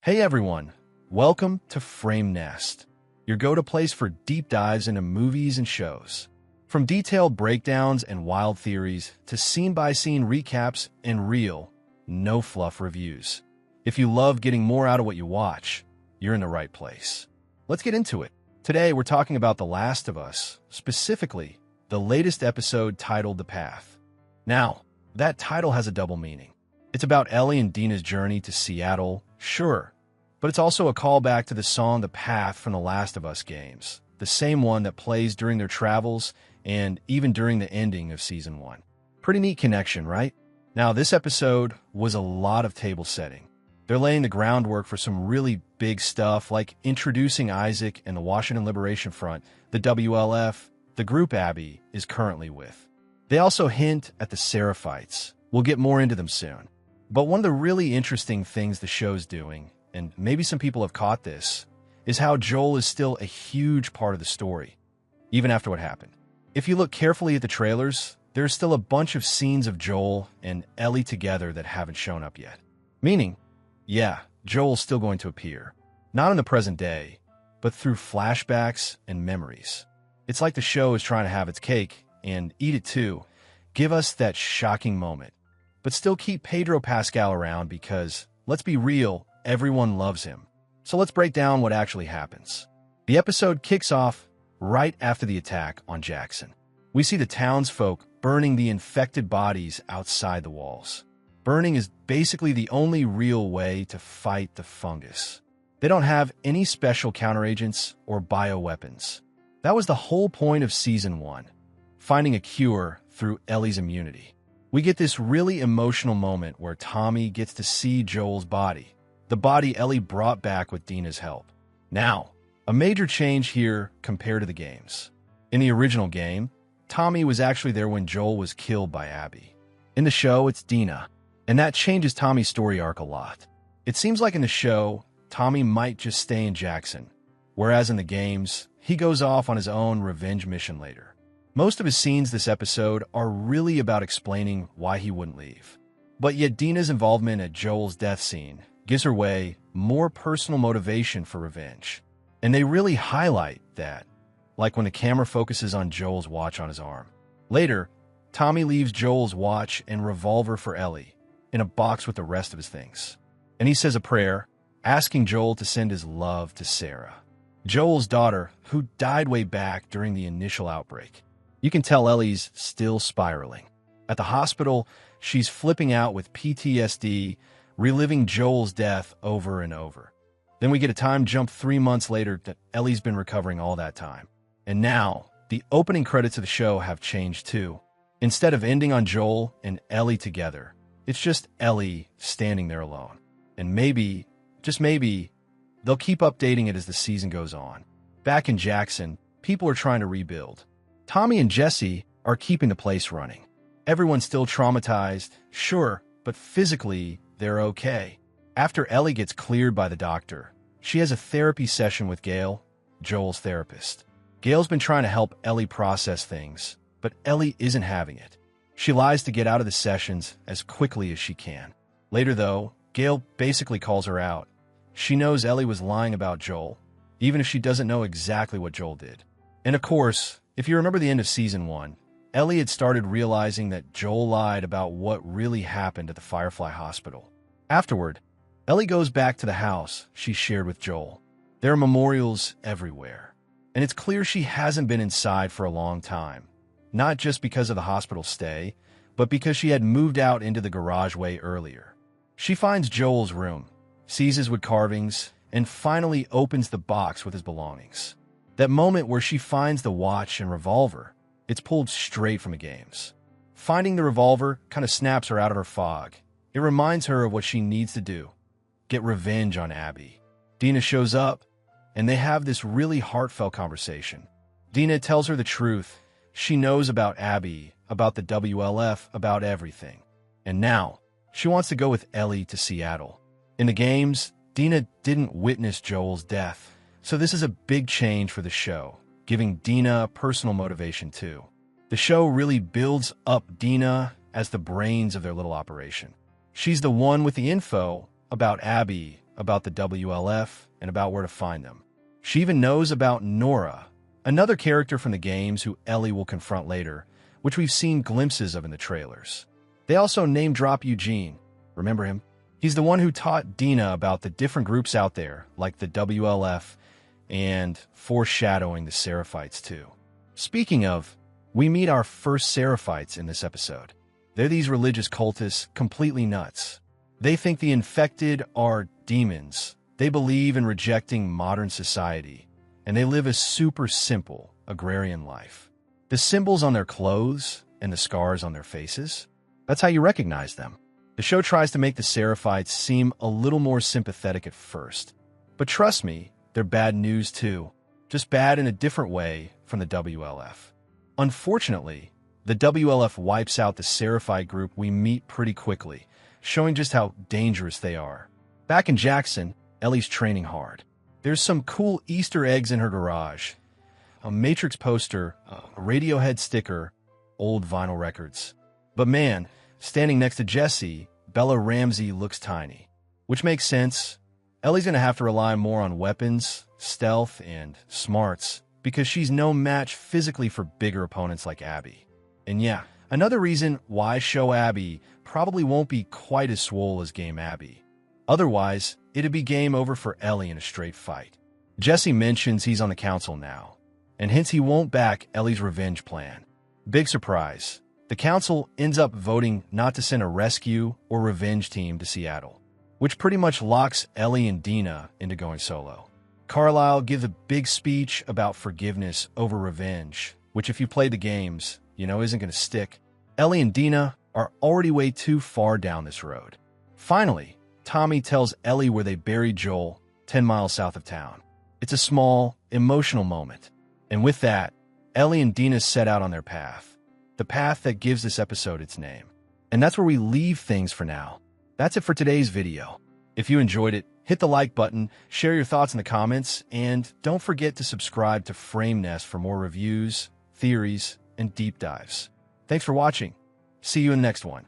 Hey everyone, welcome to Frame Nest, your go-to place for deep dives into movies and shows. From detailed breakdowns and wild theories to scene-by-scene recaps and real, no-fluff reviews. If you love getting more out of what you watch, you're in the right place. Let's get into it. Today we're talking about The Last of Us, specifically the latest episode titled The Path. Now, that title has a double meaning. It's about Ellie and Dina's journey to Seattle, sure, but it's also a callback to the song The Path from The Last of Us games, the same one that plays during their travels and even during the ending of Season 1. Pretty neat connection, right? Now, this episode was a lot of table setting. They're laying the groundwork for some really big stuff like introducing Isaac and the Washington Liberation Front, the WLF, the group Abby is currently with. They also hint at the Seraphites. We'll get more into them soon. But one of the really interesting things the show's doing, and maybe some people have caught this, is how Joel is still a huge part of the story, even after what happened. If you look carefully at the trailers, there's still a bunch of scenes of Joel and Ellie together that haven't shown up yet. Meaning, yeah, Joel's still going to appear. Not in the present day, but through flashbacks and memories. It's like the show is trying to have its cake and eat it too. Give us that shocking moment, but still keep Pedro Pascal around because, let's be real, everyone loves him. So let's break down what actually happens. The episode kicks off right after the attack on Jackson. We see the townsfolk burning the infected bodies outside the walls. Burning is basically the only real way to fight the fungus. They don't have any special counteragents or bioweapons. That was the whole point of Season 1, finding a cure through Ellie's immunity. We get this really emotional moment where Tommy gets to see Joel's body, the body Ellie brought back with Dina's help. Now, a major change here compared to the games. In the original game, Tommy was actually there when Joel was killed by Abby. In the show, it's Dina, and that changes Tommy's story arc a lot. It seems like in the show, Tommy might just stay in Jackson, whereas in the games, he goes off on his own revenge mission later. Most of his scenes this episode are really about explaining why he wouldn't leave. But yet Dina's involvement at Joel's death scene gives her way more personal motivation for revenge. And they really highlight that, like when the camera focuses on Joel's watch on his arm. Later, Tommy leaves Joel's watch and revolver for Ellie in a box with the rest of his things. And he says a prayer, asking Joel to send his love to Sarah, Joel's daughter, who died way back during the initial outbreak. You can tell Ellie's still spiraling. At the hospital, she's flipping out with PTSD, reliving Joel's death over and over. Then we get a time jump 3 months later that Ellie's been recovering all that time. And now, the opening credits of the show have changed too. Instead of ending on Joel and Ellie together, it's just Ellie standing there alone. And maybe, just maybe, they'll keep updating it as the season goes on. Back in Jackson, people are trying to rebuild. Tommy and Jesse are keeping the place running. Everyone's still traumatized, sure, but physically, they're okay. After Ellie gets cleared by the doctor, she has a therapy session with Gail, Joel's therapist. Gail's been trying to help Ellie process things, but Ellie isn't having it. She lies to get out of the sessions as quickly as she can. Later, though, Gail basically calls her out. She knows Ellie was lying about Joel, even if she doesn't know exactly what Joel did. And of course, if you remember the end of Season 1, Ellie had started realizing that Joel lied about what really happened at the Firefly Hospital. Afterward, Ellie goes back to the house she shared with Joel. There are memorials everywhere, and it's clear she hasn't been inside for a long time, not just because of the hospital stay, but because she had moved out into the garage way earlier. She finds Joel's room, sees his wood carvings, and finally opens the box with his belongings. That moment where she finds the watch and revolver, it's pulled straight from the games. Finding the revolver kind of snaps her out of her fog. It reminds her of what she needs to do. Get revenge on Abby. Dina shows up, and they have this really heartfelt conversation. Dina tells her the truth. She knows about Abby, about the WLF, about everything. And now, she wants to go with Ellie to Seattle. In the games, Dina didn't witness Joel's death, so this is a big change for the show, giving Dina personal motivation too. The show really builds up Dina as the brains of their little operation. She's the one with the info about Abby, about the WLF and about where to find them. She even knows about Nora, another character from the games who Ellie will confront later, which we've seen glimpses of in the trailers. They also name-drop Eugene. Remember him? He's the one who taught Dina about the different groups out there, like the WLF, and foreshadowing the Seraphites too. Speaking of, we meet our first Seraphites in this episode. They're these religious cultists, completely nuts. They think the infected are demons. They believe in rejecting modern society, and they live a super simple, agrarian life. The symbols on their clothes and the scars on their faces, that's how you recognize them. The show tries to make the Seraphites seem a little more sympathetic at first. But trust me, they're bad news too. Just bad in a different way from the WLF. Unfortunately, the WLF wipes out the Seraphite group we meet pretty quickly, showing just how dangerous they are. Back in Jackson, Ellie's training hard. There's some cool Easter eggs in her garage. A Matrix poster, a Radiohead sticker, old vinyl records. But man, standing next to Jesse, Bella Ramsey looks tiny. Which makes sense. Ellie's going to have to rely more on weapons, stealth, and smarts, because she's no match physically for bigger opponents like Abby. And yeah, another reason why show Abby probably won't be quite as swole as Game Abby. Otherwise, it'd be game over for Ellie in a straight fight. Jesse mentions he's on the council now, and hints he won't back Ellie's revenge plan. Big surprise. The council ends up voting not to send a rescue or revenge team to Seattle, which pretty much locks Ellie and Dina into going solo. Carlisle gives a big speech about forgiveness over revenge, which if you play the games, you know isn't going to stick. Ellie and Dina are already way too far down this road. Finally, Tommy tells Ellie where they buried Joel 10 miles south of town. It's a small, emotional moment. And with that, Ellie and Dina set out on their path. The path that gives this episode its name. And that's where we leave things for now. That's it for today's video. If you enjoyed it, hit the like button, share your thoughts in the comments, and don't forget to subscribe to Frame Nest for more reviews, theories, and deep dives. Thanks for watching. See you in the next one.